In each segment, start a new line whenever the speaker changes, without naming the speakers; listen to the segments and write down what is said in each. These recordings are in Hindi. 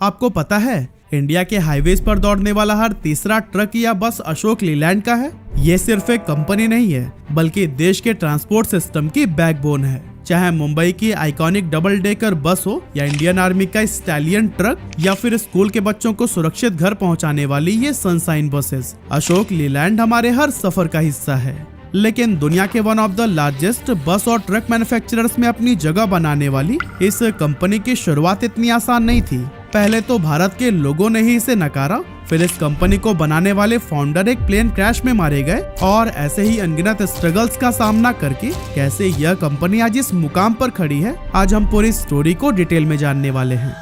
आपको पता है इंडिया के हाईवेज पर दौड़ने वाला हर तीसरा ट्रक या बस अशोक लीलैंड का है। ये सिर्फ एक कंपनी नहीं है बल्कि देश के ट्रांसपोर्ट सिस्टम की बैकबोन है। चाहे मुंबई की आइकॉनिक डबल डेकर बस हो या इंडियन आर्मी का स्टैलियन ट्रक या फिर स्कूल के बच्चों को सुरक्षित घर पहुंचाने वाली ये सनशाइन बसेस, अशोक लीलैंड हमारे हर सफर का हिस्सा है। लेकिन दुनिया के वन ऑफ द लार्जेस्ट बस और ट्रक मैन्युफैक्चरर्स में अपनी जगह बनाने वाली इस कंपनी की शुरुआत इतनी आसान नहीं थी। पहले तो भारत के लोगों ने ही इसे नकारा, फिर इस कंपनी को बनाने वाले फाउंडर एक प्लेन क्रैश में मारे गए और ऐसे ही अनगिनत स्ट्रगल्स का सामना करके कैसे यह कंपनी आज इस मुकाम पर खड़ी है, आज हम पूरी स्टोरी को डिटेल में जानने वाले हैं।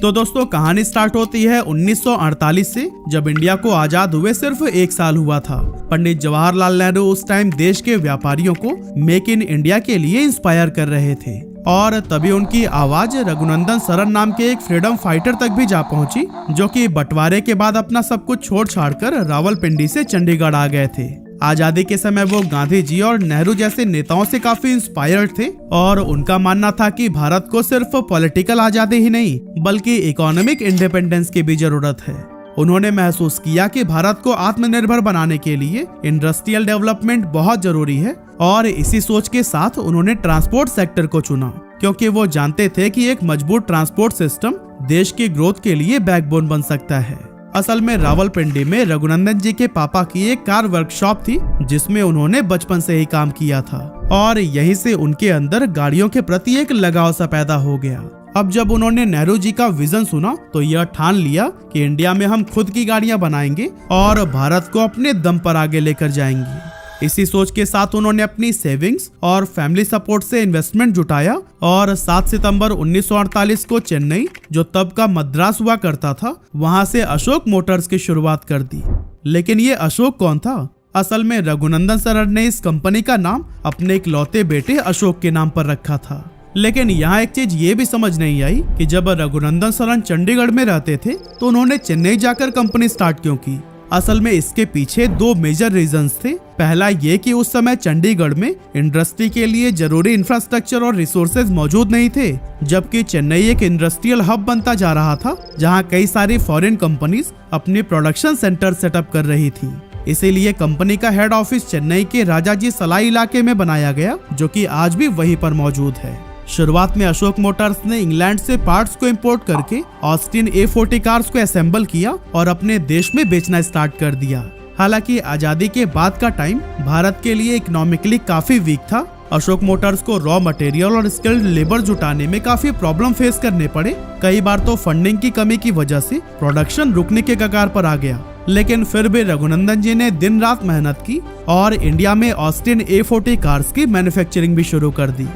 तो दोस्तों, कहानी स्टार्ट होती है 1948 से, जब इंडिया को आजाद हुए सिर्फ 1 साल हुआ था। पंडित जवाहरलाल नेहरू उस टाइम देश के व्यापारियों को मेक इन इंडिया के लिए इंस्पायर कर रहे थे और तभी उनकी आवाज रघुनंदन सरन नाम के एक फ्रीडम फाइटर तक भी जा पहुंची, जो कि बंटवारे के बाद अपना सब कुछ छोड़ छाड़ कर रावलपिंडी से चंडीगढ़ आ गए थे। आजादी के समय वो गांधी जी और नेहरू जैसे नेताओं से काफी इंस्पायर्ड थे और उनका मानना था कि भारत को सिर्फ पॉलिटिकल आजादी ही नहीं बल्कि इकोनॉमिक इंडिपेंडेंस की भी जरूरत है। उन्होंने महसूस किया कि भारत को आत्मनिर्भर बनाने के लिए इंडस्ट्रियल डेवलपमेंट बहुत जरूरी है और इसी सोच के साथ उन्होंने ट्रांसपोर्ट सेक्टर को चुना, क्योंकि वो जानते थे कि एक मजबूत ट्रांसपोर्ट सिस्टम देश की ग्रोथ के लिए बैकबोन बन सकता है। असल में रावलपिंडी में रघुनंदन जी के पापा की एक कार वर्कशॉप थी जिसमें उन्होंने बचपन से ही काम किया था और यहीं से उनके अंदर गाड़ियों के प्रति एक लगाव सा पैदा हो गया। अब जब उन्होंने नेहरू जी का विजन सुना तो यह ठान लिया कि इंडिया में हम खुद की गाड़ियां बनाएंगे और भारत को अपने दम पर आगे लेकर जाएंगे। इसी सोच के साथ उन्होंने अपनी सेविंग्स और फैमिली सपोर्ट से इन्वेस्टमेंट जुटाया और 7 सितंबर 1948 को चेन्नई, जो तब का मद्रास हुआ करता था, वहां से अशोक मोटर्स की शुरुआत कर दी। लेकिन ये अशोक कौन था? असल में रघुनंदन सरन ने इस कंपनी का नाम अपने इकलौते बेटे अशोक के नाम पर रखा था। लेकिन यहाँ एक चीज ये भी समझ नहीं आई कि जब रघुनंदन सरन चंडीगढ़ में रहते थे तो उन्होंने चेन्नई जाकर कंपनी स्टार्ट क्यों की। असल में इसके पीछे 2 मेजर रीजंस थे। पहला ये कि उस समय चंडीगढ़ में इंडस्ट्री के लिए जरूरी इंफ्रास्ट्रक्चर और रिसोर्सेज मौजूद नहीं थे, जबकि चेन्नई एक इंडस्ट्रियल हब बनता जा रहा था जहां कई सारी फॉरेन कंपनीज अपने प्रोडक्शन सेंटर सेटअप कर रही थी। इसीलिए कंपनी का हेड ऑफिस चेन्नई के राजाजी सलाई इलाके में बनाया गया, जो कि आज भी वहीं पर मौजूद है। शुरुआत में अशोक मोटर्स ने इंग्लैंड से पार्ट्स को इंपोर्ट करके ऑस्टिन A40 कार्स को असेंबल किया और अपने देश में बेचना स्टार्ट कर दिया। हालांकि आजादी के बाद का टाइम भारत के लिए इकोनॉमिकली काफी वीक था। अशोक मोटर्स को रॉ मटेरियल और स्किल्ड लेबर जुटाने में काफी प्रॉब्लम फेस करने पड़े। कई बार तो फंडिंग की कमी की वजह से प्रोडक्शन रुकने के कगार पर आ गया। लेकिन फिर भी रघुनंदन जी ने दिन रात मेहनत की और इंडिया में ऑस्टिन A40 कार्स की मैन्युफैक्चरिंग भी शुरू कर दी।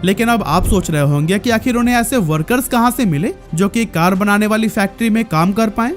लेकिन अब आप सोच रहे होंगे कि आखिर उन्हें ऐसे वर्कर्स कहां से मिले जो कि कार बनाने वाली फैक्ट्री में काम कर पाएं।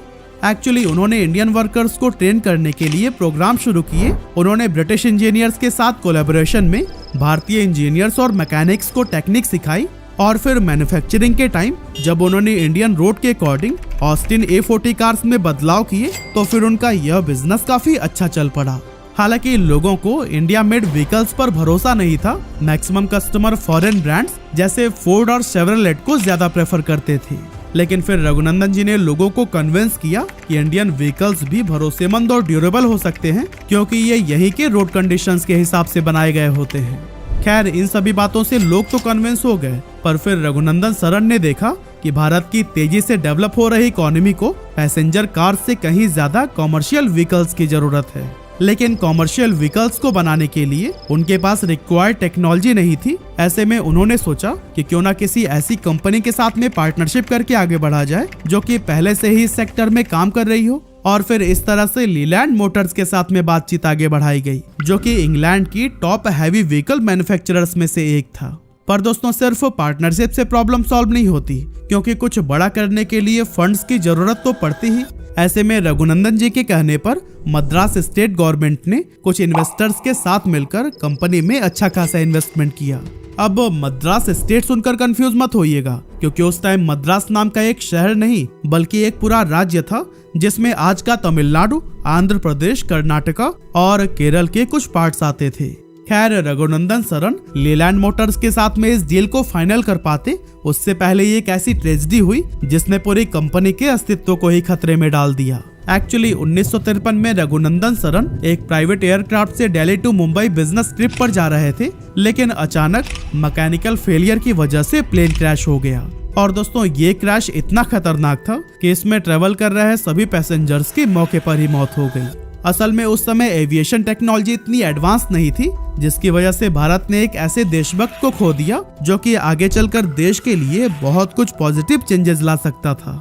एक्चुअली उन्होंने इंडियन वर्कर्स को ट्रेन करने के लिए प्रोग्राम शुरू किए। उन्होंने ब्रिटिश इंजीनियर्स के साथ कोलैबोरेशन में भारतीय इंजीनियर्स और मैकेनिक्स को टेक्निक सिखाई और फिर मैन्युफैक्चरिंग के टाइम जब उन्होंने इंडियन रोड के अकॉर्डिंग ऑस्टिन A40 कार्स में बदलाव किए तो फिर उनका यह बिजनेस काफी अच्छा चल पड़ा। हालांकि लोगों को इंडिया मेड व्हीकल्स पर भरोसा नहीं था। मैक्सिमम कस्टमर फॉरेन ब्रांड्स जैसे फोर्ड और शेवरलेट को ज्यादा प्रेफर करते थे। लेकिन फिर रघुनंदन जी ने लोगों को कन्विंस किया कि इंडियन व्हीकल्स भी भरोसेमंद और ड्यूरेबल हो सकते हैं, क्योंकि ये यहीं के रोड कंडीशंस के हिसाब से बनाए गए होते हैं। खैर, इन सभी बातों से लोग तो कन्विंस हो गए, पर फिर रघुनंदन सरन ने देखा कि भारत की तेजी से डेवलप हो रही इकोनॉमी को पैसेंजर कार से कहीं ज्यादा कॉमर्शियल व्हीकल्स की जरूरत है। लेकिन कॉमर्शियल व्हीकल्स को बनाने के लिए उनके पास रिक्वायर्ड टेक्नोलॉजी नहीं थी। ऐसे में उन्होंने सोचा कि क्यों ना किसी ऐसी कंपनी के साथ में पार्टनरशिप करके आगे बढ़ा जाए जो कि पहले से ही इस सेक्टर में काम कर रही हो। और फिर इस तरह से लीलैंड मोटर्स के साथ में बातचीत आगे बढ़ाई गई, जो कि इंग्लैंड की टॉप हैवी व्हीकल मैन्युफैक्चरर्स में से एक था। पर दोस्तों, सिर्फ पार्टनरशिप से प्रॉब्लम सॉल्व नहीं होती, क्योंकि कुछ बड़ा करने के लिए फंड्स की जरूरत तो पड़ती ही। ऐसे में रघुनंदन जी के कहने पर मद्रास स्टेट गवर्नमेंट ने कुछ इन्वेस्टर्स के साथ मिलकर कंपनी में अच्छा खासा इन्वेस्टमेंट किया। अब मद्रास स्टेट सुनकर कंफ्यूज मत होइएगा, क्योंकि उस टाइम मद्रास नाम का एक शहर नहीं बल्कि एक पूरा राज्य था, जिसमें आज का तमिलनाडु, आंध्र प्रदेश, कर्नाटका और केरल के कुछ पार्ट्स आते थे। खैर, रघुनंदन सरन लीलैंड मोटर्स के साथ में इस डील को फाइनल कर पाते उससे पहले ये एक ऐसी ट्रेजेडी हुई जिसने पूरी कंपनी के अस्तित्व को ही खतरे में डाल दिया। एक्चुअली 1953 में रघुनंदन सरन एक प्राइवेट एयरक्राफ्ट से Delhi to Mumbai business trip पर जा रहे थे, लेकिन अचानक मैकेनिकल फेलियर की वजह से प्लेन क्रैश हो गया। और दोस्तों, ये क्रैश इतना खतरनाक था कि इसमें ट्रेवल कर रहे सभी पैसेंजर्स की मौके पर ही मौत हो गई। असल में उस समय एविएशन टेक्नोलॉजी इतनी एडवांस नहीं थी, जिसकी वजह से भारत ने एक ऐसे देशभक्त को खो दिया जो कि आगे चलकर देश के लिए बहुत कुछ पॉजिटिव चेंजेस ला सकता था।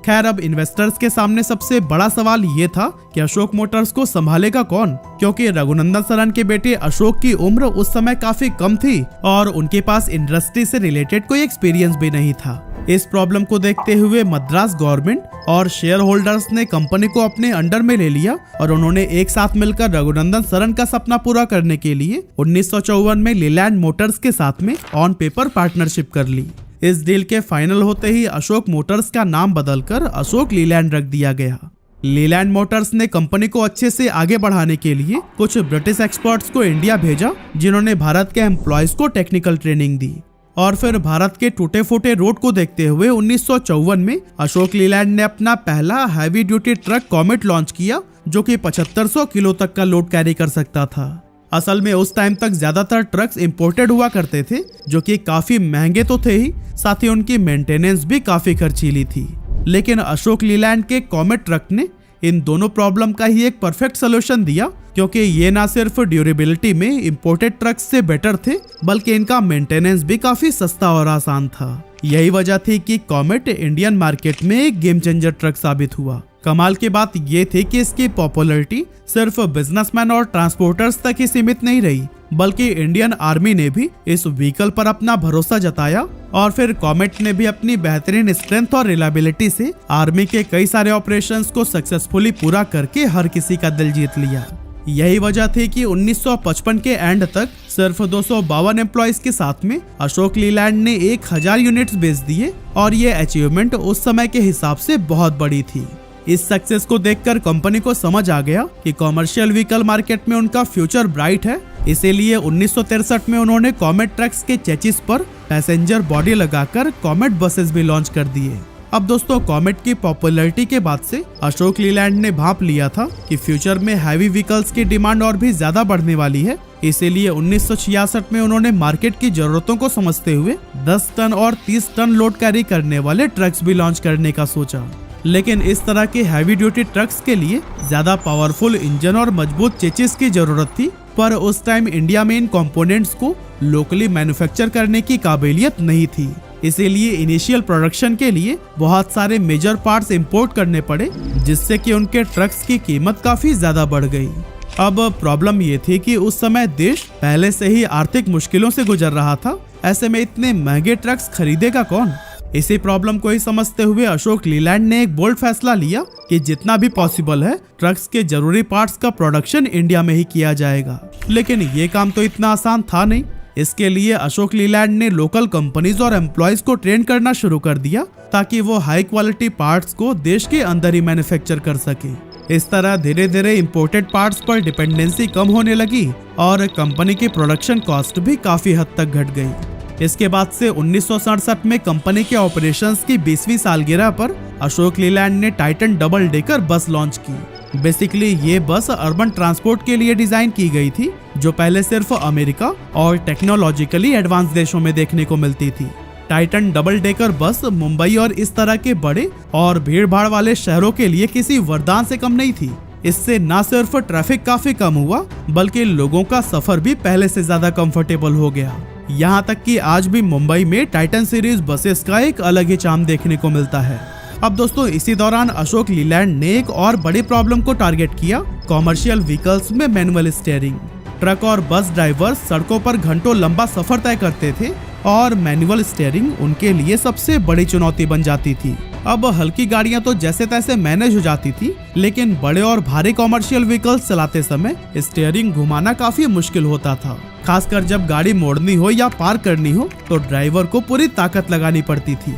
खैर, अब इन्वेस्टर्स के सामने सबसे बड़ा सवाल ये था कि अशोक मोटर्स को संभालेगा कौन, क्योंकि रघुनंदन सरन के बेटे अशोक की उम्र उस समय काफी कम थी और उनके पास इंडस्ट्री से रिलेटेड कोई एक्सपीरियंस भी नहीं था। इस प्रॉब्लम को देखते हुए मद्रास गवर्नमेंट और शेयर होल्डर्स ने कंपनी को अपने अंडर में ले लिया और उन्होंने एक साथ मिलकर रघुनंदन सरन का सपना पूरा करने के लिए 1954 में लीलैंड मोटर्स के साथ में ऑन पेपर पार्टनरशिप कर ली। इस डील के फाइनल होते ही अशोक मोटर्स का नाम बदलकर अशोक लीलैंड रख दिया गया। लीलैंड मोटर्स ने कंपनी को अच्छे से आगे बढ़ाने के लिए कुछ ब्रिटिश एक्सपर्ट्स को इंडिया भेजा, जिन्होंने भारत के एम्प्लॉयज को टेक्निकल ट्रेनिंग दी। और फिर भारत के टूटे फूटे रोड को देखते हुए 1954 में अशोक लीलैंड ने अपना पहला heavy duty truck comet launch किया, जो कि 7500 किलो तक का लोड कैरी कर सकता था। असल में उस टाइम तक ज्यादातर ट्रक्स इंपोर्टेड हुआ करते थे, जो कि काफी महंगे तो थे ही, साथ ही उनकी मेंटेनेंस भी काफी खर्चीली थी। लेकिन अशोक लीलैंड के कॉमेट ट्रक ने इन दोनों प्रॉब्लम का ही एक परफेक्ट सोल्यूशन दिया, क्योंकि ये ना सिर्फ ड्यूरेबिलिटी में इंपोर्टेड ट्रक्स से बेटर थे, बल्कि इनका मेंटेनेंस भी काफी सस्ता और आसान था। यही वजह थी कि कॉमेट इंडियन मार्केट में एक गेम चेंजर ट्रक साबित हुआ। कमाल की बात ये थी कि इसकी पॉपुलैरिटी सिर्फ बिजनेसमैन और ट्रांसपोर्टर्स तक ही सीमित नहीं रही, बल्कि इंडियन आर्मी ने भी इस व्हीकल पर अपना भरोसा जताया और फिर कॉमेट ने भी अपनी बेहतरीन स्ट्रेंथ और रिलायबिलिटी से आर्मी के कई सारे ऑपरेशंस को सक्सेसफुली पूरा करके हर किसी का दिल जीत लिया। यही वजह थी कि 1955 के एंड तक सिर्फ 252 एम्प्लॉयज के साथ में अशोक लीलैंड ने 1000 यूनिट्स बेच दिए और ये अचीवमेंट उस समय के हिसाब से बहुत बड़ी थी। इस सक्सेस को देखकर कंपनी को समझ आ गया कि कॉमर्शियल व्हीकल मार्केट में उनका फ्यूचर ब्राइट है। इसीलिए 1963 में उन्होंने कॉमेट ट्रक्स के चेचिस पर पैसेंजर बॉडी लगाकर कॉमेट बसेस भी लॉन्च कर दिए। अब दोस्तों, कॉमेट की पॉपुलैरिटी के बाद से अशोक लीलैंड ने भांप लिया था कि फ्यूचर में हैवी व्हीकल्स की डिमांड और भी ज्यादा बढ़ने वाली है। इसीलिए 1966 में उन्होंने मार्केट की जरूरतों को समझते हुए 10 टन और 30 टन लोड कैरी करने वाले ट्रक्स भी लॉन्च करने का सोचा। लेकिन इस तरह के हैवी ड्यूटी ट्रक्स के लिए ज्यादा पावरफुल इंजन और मजबूत चेचिस की जरूरत थी, पर उस टाइम इंडिया में इन कंपोनेंट्स को लोकली मैन्युफैक्चर करने की काबिलियत नहीं थी। इसीलिए इनिशियल प्रोडक्शन के लिए बहुत सारे मेजर पार्ट्स इंपोर्ट करने पड़े, जिससे कि उनके ट्रक्स की कीमत काफी ज्यादा बढ़ गई। अब प्रॉब्लम ये थी कि उस समय देश पहले से ही आर्थिक मुश्किलों से गुजर रहा था, ऐसे में इतने महंगे ट्रक्स खरीदेगा कौन। इसी प्रॉब्लम को ही समझते हुए अशोक लीलैंड ने एक बोल्ड फैसला लिया कि जितना भी पॉसिबल है ट्रक्स के जरूरी पार्ट्स का प्रोडक्शन इंडिया में ही किया जाएगा। लेकिन ये काम तो इतना आसान था नहीं। इसके लिए अशोक लीलैंड ने लोकल कंपनीज और एम्प्लॉयज को ट्रेन करना शुरू कर दिया, ताकि वो हाई क्वालिटी पार्ट्स को देश के अंदर ही मैन्युफैक्चर कर सके। इस तरह धीरे धीरे इंपोर्टेड पार्ट्स पर डिपेंडेंसी कम होने लगी और कंपनी की प्रोडक्शन कॉस्ट भी काफी हद तक घट गई। इसके बाद से 1967 में कंपनी के ऑपरेशंस की 20वीं सालगिरह पर अशोक लीलैंड ने Titan double decker bus launch की। बेसिकली ये बस अर्बन ट्रांसपोर्ट के लिए डिजाइन की गई थी, जो पहले सिर्फ अमेरिका और टेक्नोलॉजिकली एडवांस देशों में देखने को मिलती थी। Titan double decker bus Mumbai और इस तरह के बड़े और भीड़ भाड़ वाले शहरों के लिए किसी वरदान से कम नहीं थी। इससे न सिर्फ ट्रैफिक काफी कम हुआ, बल्कि लोगों का सफर भी पहले से ज्यादा कंफर्टेबल हो गया। यहाँ तक कि आज भी मुंबई में टाइटन सीरीज बसेस का एक अलग ही चार्म देखने को मिलता है। अब दोस्तों, इसी दौरान अशोक लीलैंड ने एक और बड़ी प्रॉब्लम को टारगेट किया, कॉमर्शियल व्हीकल्स में मैनुअल स्टीयरिंग। ट्रक और बस ड्राइवर्स सड़कों पर घंटों लंबा सफर तय करते थे और मैनुअल स्टीयरिंग उनके लिए सबसे बड़ी चुनौती बन जाती थी। अब हल्की गाड़ियां तो जैसे तैसे मैनेज हो जाती थी, लेकिन बड़े और भारी कॉमर्शियल व्हीकल्स चलाते समय स्टीयरिंग घुमाना काफी मुश्किल होता था। खासकर जब गाड़ी मोड़नी हो या पार करनी हो तो ड्राइवर को पूरी ताकत लगानी पड़ती थी।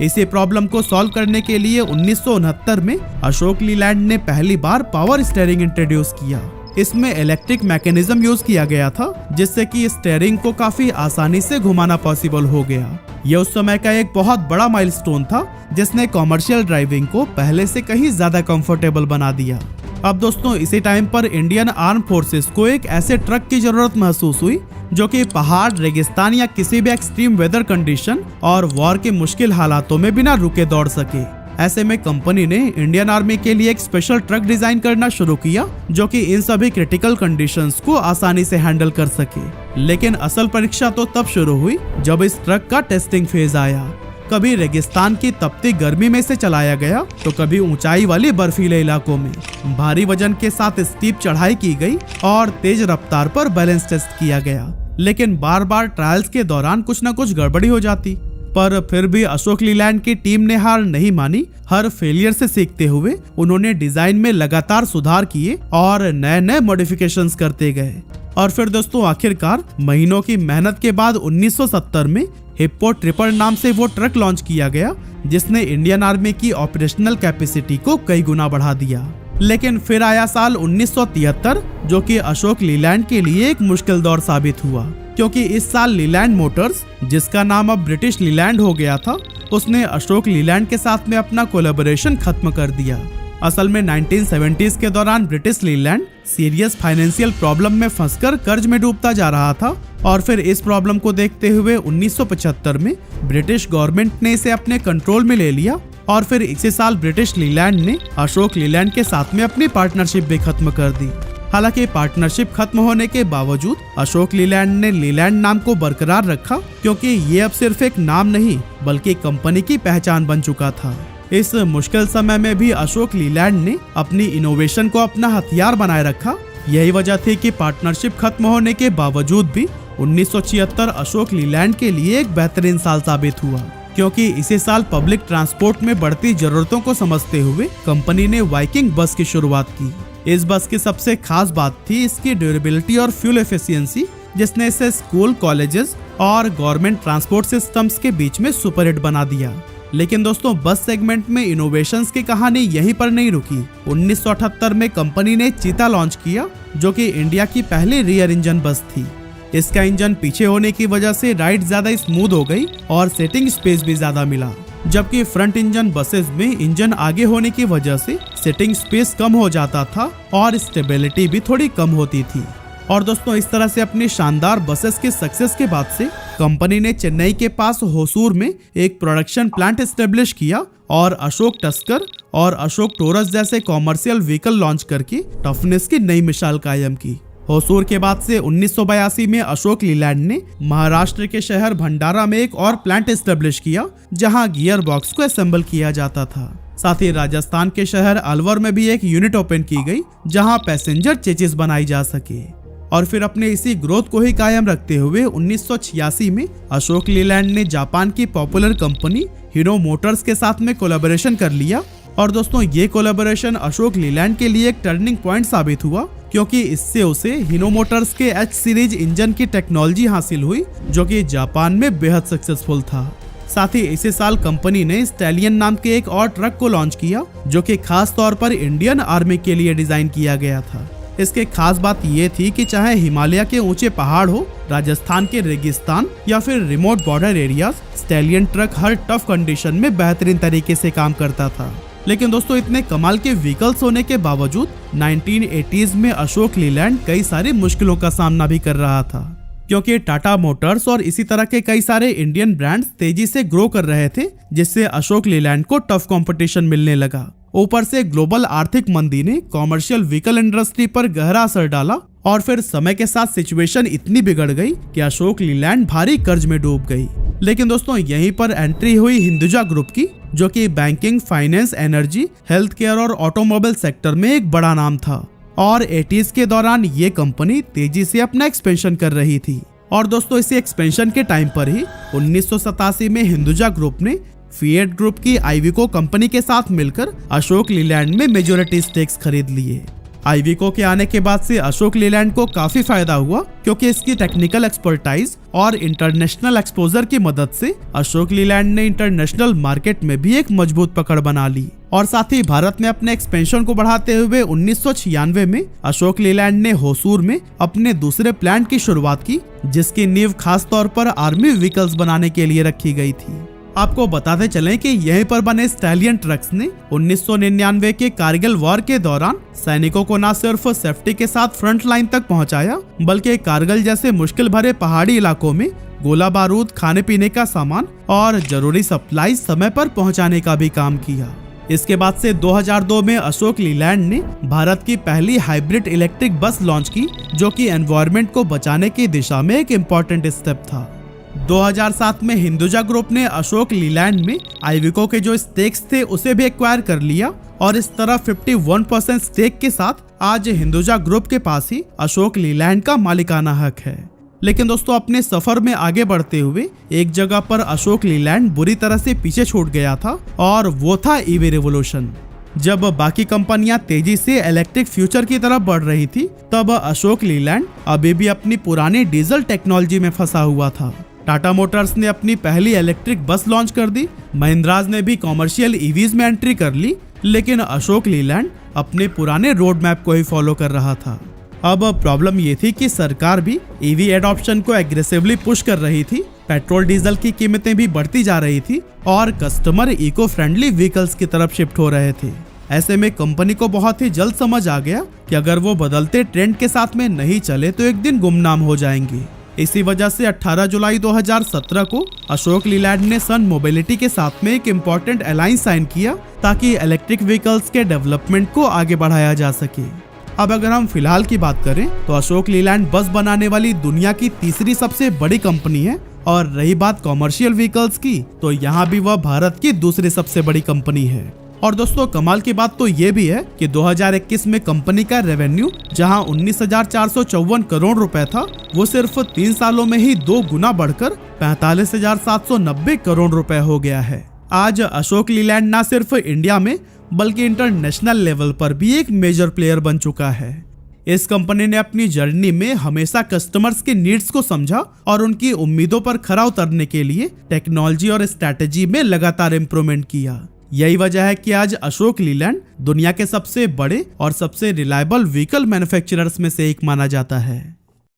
इसी प्रॉब्लम को सॉल्व करने के लिए 1969 में अशोक लीलैंड ने पहली बार पावर स्टीयरिंग इंट्रोड्यूस किया। इसमें इलेक्ट्रिक मैकेनिज्म यूज किया गया था, जिससे कि स्टीयरिंग को काफी आसानी से घुमाना पॉसिबल हो गया। यह उस समय का एक बहुत बड़ा माइलस्टोन था, जिसने कॉमर्शियल ड्राइविंग को पहले से कहीं ज्यादा कंफर्टेबल बना दिया। अब दोस्तों इसी टाइम पर इंडियन आर्म फोर्सेस को एक ऐसे ट्रक की जरूरत महसूस हुई जो कि पहाड़, रेगिस्तान या किसी भी एक्सट्रीम वेदर कंडीशन और वॉर के मुश्किल हालातों में बिना रुके दौड़ सके। ऐसे में कंपनी ने इंडियन आर्मी के लिए एक स्पेशल ट्रक डिजाइन करना शुरू किया जो कि इन सभी क्रिटिकल कंडीशंस को आसानी से हैंडल कर सके। लेकिन असल परीक्षा तो तब शुरू हुई जब इस ट्रक का टेस्टिंग फेज आया। कभी रेगिस्तान की तपती गर्मी में से चलाया गया तो कभी ऊंचाई वाले बर्फीले इलाकों में। भारी वजन के साथ स्टीप चढ़ाई की गई और तेज रफ्तार पर बैलेंस टेस्ट किया गया। लेकिन बार बार ट्रायल्स के दौरान कुछ न कुछ गड़बड़ी हो जाती, पर फिर भी अशोक लीलैंड की टीम ने हार नहीं मानी। हर फेलियर से सीखते हुए उन्होंने डिजाइन में लगातार सुधार किए और नए नए मॉडिफिकेशंस करते गए। और फिर दोस्तों आखिरकार महीनों की मेहनत के बाद 1970 में हिप्पो ट्रिपर नाम से वो ट्रक लॉन्च किया गया, जिसने इंडियन आर्मी की ऑपरेशनल कैपेसिटी को कई गुना बढ़ा दिया। लेकिन फिर आया साल 1973, जो कि अशोक लीलैंड के लिए एक मुश्किल दौर साबित हुआ, क्योंकि इस साल लीलैंड मोटर्स, जिसका नाम अब ब्रिटिश लीलैंड हो गया था, उसने अशोक लीलैंड के साथ में अपना कोलैबोरेशन खत्म कर दिया। असल में 1970s के दौरान British Leyland serious financial problem में फंसकर कर्ज में डूबता जा रहा था और फिर इस प्रॉब्लम को देखते हुए 1975 में ब्रिटिश गवर्नमेंट ने इसे अपने कंट्रोल में ले लिया और फिर इसी साल ब्रिटिश लीलैंड ने अशोक लीलैंड के साथ में अपनी पार्टनरशिप भी खत्म कर दी। हालांकि पार्टनरशिप खत्म होने के बावजूद अशोक लीलैंड ने लीलैंड नाम को बरकरार रखा, क्योंकि ये अब सिर्फ एक नाम नहीं बल्कि कंपनी की पहचान बन चुका था। इस मुश्किल समय में भी अशोक लीलैंड ने अपनी इनोवेशन को अपना हथियार बनाए रखा। यही वजह थी कि पार्टनरशिप खत्म होने के बावजूद भी 1976 अशोक लीलैंड के लिए एक बेहतरीन साल साबित हुआ, क्योंकि इसी साल पब्लिक ट्रांसपोर्ट में बढ़ती जरूरतों को समझते हुए कंपनी ने वाइकिंग बस की शुरुआत की। इस बस की सबसे खास बात थी इसकी ड्यूरेबिलिटी और फ्यूल एफिशिएंसी, जिसने इसे स्कूल, कॉलेजेस और गवर्नमेंट ट्रांसपोर्ट सिस्टम्स के बीच में सुपरहिट बना दिया। लेकिन दोस्तों बस सेगमेंट में इनोवेशंस की कहानी यहीं पर नहीं रुकी। 1978 में कंपनी ने चीता लॉन्च किया, जो कि इंडिया की पहली रियर इंजन बस थी। इसका इंजन पीछे होने की वजह से राइड ज्यादा स्मूथ हो गई और सेटिंग स्पेस भी ज्यादा मिला, जबकि फ्रंट इंजन बसेस में इंजन आगे होने की वजह से सेटिंग स्पेस कम हो जाता था और स्टेबिलिटी भी थोड़ी कम होती थी। और दोस्तों इस तरह से अपनी शानदार बसेस के सक्सेस के बाद से कंपनी ने चेन्नई के पास होसूर में एक प्रोडक्शन प्लांट एस्टेब्लिश किया और अशोक टस्कर और अशोक टोरस जैसे कॉमर्शियल व्हीकल लॉन्च करके टफनेस की नई मिसाल कायम की। होसूर के बाद से 1982 में अशोक लीलैंड ने महाराष्ट्र के शहर भंडारा में एक और प्लांट एस्टेब्लिश किया, जहां गियर बॉक्स को असेंबल किया जाता था। साथ ही राजस्थान के शहर अलवर में भी एक यूनिट ओपन की गई, जहां पैसेंजर चेचिस बनाई जा सके। और फिर अपने इसी ग्रोथ को ही कायम रखते हुए 1986 में अशोक लीलैंड ने जापान की पॉपुलर कंपनी हीरो मोटर्स के साथ में कोलैबोरेशन कर लिया। और दोस्तों ये कोलैबोरेशन अशोक लीलैंड के लिए एक टर्निंग पॉइंट साबित हुआ, क्योंकि इससे उसे हीरो मोटर्स के H सीरीज इंजन की टेक्नोलॉजी हासिल हुई, जो कि जापान में बेहद सक्सेसफुल था। साथ ही इसी साल कंपनी ने स्टैलियन नाम के एक और ट्रक को लॉन्च किया, जो कि खास तौर पर इंडियन आर्मी के लिए डिजाइन किया गया था। इसके खास बात ये थी कि चाहे हिमालय के ऊंचे पहाड़ हो, राजस्थान के रेगिस्तान या फिर remote border areas, Stallion truck हर टफ कंडीशन में बेहतरीन तरीके से काम करता था। लेकिन दोस्तों इतने कमाल के व्हीकल्स होने के बावजूद 1980s में अशोक लीलैंड कई सारी मुश्किलों का सामना भी कर रहा था, क्योंकि टाटा मोटर्स और इसी तरह के कई सारे इंडियन ब्रांड्स तेजी से ग्रो कर रहे थे, जिससे अशोक लीलैंड को टफ कंपटीशन मिलने लगा। ऊपर से ग्लोबल आर्थिक मंदी ने कॉमर्शियल व्हीकल इंडस्ट्री पर गहरा असर डाला और फिर समय के साथ सिचुएशन इतनी बिगड़ गई कि अशोक लीलैंड भारी कर्ज में डूब गई। लेकिन दोस्तों यहीं पर एंट्री हुई हिंदुजा ग्रुप की, जो कि banking, finance, energy, health care और ऑटोमोबाइल सेक्टर में एक बड़ा नाम था। और 80s के दौरान ये कंपनी तेजी से अपना एक्सपेंशन कर रही थी। और दोस्तों इसी एक्सपेंशन के टाइम पर ही 1987 में हिंदुजा ग्रुप ने फिएट ग्रुप की आइविको कंपनी के साथ मिलकर अशोक लीलैंड में मेजॉरिटी स्टेक्स खरीद लिए। आइविको के आने के बाद से अशोक लीलैंड को काफी फायदा हुआ, क्योंकि इसकी टेक्निकल एक्सपर्टाइज और इंटरनेशनल एक्सपोजर की मदद से अशोक लीलैंड ने इंटरनेशनल मार्केट में भी एक मजबूत पकड़ बना ली। और साथ ही भारत में अपने एक्सपेंशन को बढ़ाते हुए 1996 में अशोक लीलैंड ने होसूर में अपने दूसरे प्लांट की शुरुआत की, जिसकी नींव खास तौर पर आर्मी व्हीकल्स बनाने के लिए रखी गई थी। आपको बताते चलें कि यहीं पर बने स्टैलियन ट्रक्स ने 1999 के कारगिल वॉर के दौरान सैनिकों को न सिर्फ सेफ्टी के साथ फ्रंट लाइन तक पहुंचाया, बल्कि कारगिल जैसे मुश्किल भरे पहाड़ी इलाकों में गोला बारूद, खाने पीने का सामान और जरूरी सप्लाई समय पर पहुंचाने का भी काम किया। इसके बाद से 2002 में अशोक लीलैंड ने भारत की पहली हाइब्रिड इलेक्ट्रिक बस लॉन्च की, जो कि एनवायरनमेंट को बचाने की दिशा में एक इम्पोर्टेंट स्टेप था। 2007 में हिंदुजा ग्रुप ने अशोक लीलैंड में आइविको के जो स्टेक्स थे उसे भी एक्वायर कर लिया, और इस तरह 51% स्टेक के साथ आज हिंदुजा ग्रुप के पास ही अशोक लीलैंड का मालिकाना हक है। लेकिन दोस्तों, अपने सफर में आगे बढ़ते हुए एक जगह पर अशोक लीलैंड बुरी तरह से पीछे छूट गया था, और वो था ईवी रिवोल्यूशन। जब बाकी कंपनियां तेजी से इलेक्ट्रिक फ्यूचर की तरफ बढ़ रही थी, तब अशोक लीलैंड अभी भी अपनी पुरानी डीजल टेक्नोलॉजी में फंसा हुआ था। टाटा मोटर्स ने अपनी पहली इलेक्ट्रिक बस लॉन्च कर दी, महिंद्राज ने भी कॉमर्शियल ईवीज में एंट्री कर ली, लेकिन अशोक लीलैंड अपने पुराने रोड मैप को ही फॉलो कर रहा था। अब प्रॉब्लम ये थी कि सरकार भी ईवी एडॉप्शन को एग्रेसिवली पुश कर रही थी, पेट्रोल डीजल की कीमतें भी बढ़ती जा रही थी, और कस्टमर इको फ्रेंडली व्हीकल्स की तरफ शिफ्ट हो रहे थे। ऐसे में कंपनी को बहुत ही जल्द समझ आ गया कि अगर वो बदलते ट्रेंड के साथ में नहीं चले तो एक दिन गुमनाम हो जाएंगे। इसी वजह से 18 जुलाई 2017 को अशोक लीलैंड ने सन मोबिलिटी के साथ में एक इम्पोर्टेंट अलायंस साइन किया, ताकि इलेक्ट्रिक व्हीकल्स के डेवलपमेंट को आगे बढ़ाया जा सके। अब अगर हम फिलहाल की बात करें तो अशोक लीलैंड बस बनाने वाली दुनिया की तीसरी सबसे बड़ी कंपनी है, और रही बात कॉमर्शियल व्हीकल्स की, तो यहाँ भी वह भारत की दूसरी सबसे बड़ी कंपनी है। और दोस्तों, कमाल की बात तो ये भी है कि 2021 में कंपनी का रेवेन्यू जहां 19,454 करोड़ रुपए था, वो सिर्फ 3 सालों में ही 2 गुना बढ़कर 45,790 करोड़ रुपए हो गया है। आज अशोक लीलैंड न सिर्फ इंडिया में बल्कि इंटरनेशनल लेवल पर भी एक मेजर प्लेयर बन चुका है। इस कंपनी ने अपनी जर्नी में हमेशा कस्टमर्स के नीड्स को समझा और उनकी उम्मीदों पर खरा उतरने के लिए टेक्नोलॉजी और स्ट्रैटेजी में लगातार इम्प्रूवमेंट किया। यही वजह है कि आज अशोक लीलैंड दुनिया के सबसे बड़े और सबसे रिलायबल व्हीकल मैन्युफैक्चरर्स में से एक माना जाता है।